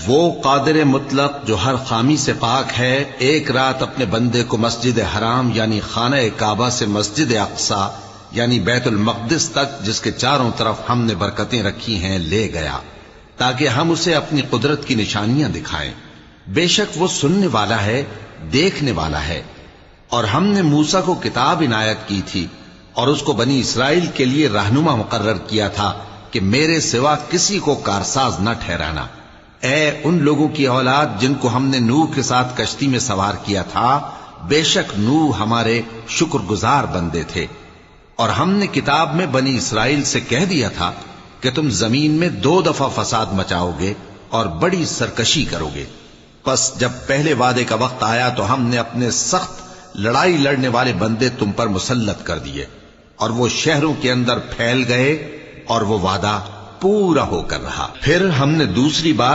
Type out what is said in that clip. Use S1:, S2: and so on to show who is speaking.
S1: वो कादिर मुतलक जो हर खामी से पाक है, एक रात अपने बंदे को मस्जिद हराम यानी खाना काबा से मस्जिद अक्सा यानी बैतुल मक़दिस तक, जिसके चारों तरफ हमने बरकतें रखी हैं, ले गया ताकि हम उसे अपनी कुदरत की निशानियां दिखाएं। बेशक वो सुनने वाला है, देखने वाला है। और हमने मूसा को किताब इनायत की थी और उसको बनी इसराइल के लिए रहनुमा मुकर्रर किया था कि मेरे सिवा किसी को कारसाज न ठहराना। ऐ उन लोगों की औलाद जिनको हमने नूह के साथ कश्ती में सवार किया था, बेशक नूह हमारे शुक्रगुजार बंदे थे। और हमने किताब में बनी इसराइल से कह दिया था कि तुम जमीन में 2 दफा फसाद मचाओगे और बड़ी सरकशी करोगे। बस जब पहले वादे का वक्त आया तो हमने अपने सख्त लड़ाई लड़ने वाले बंदे तुम पर मुसल्लत कर दिए और वो शहरों के अंदर फैल गए और वो वादा पूरा होकर रहा। फिर हमने दूसरी बार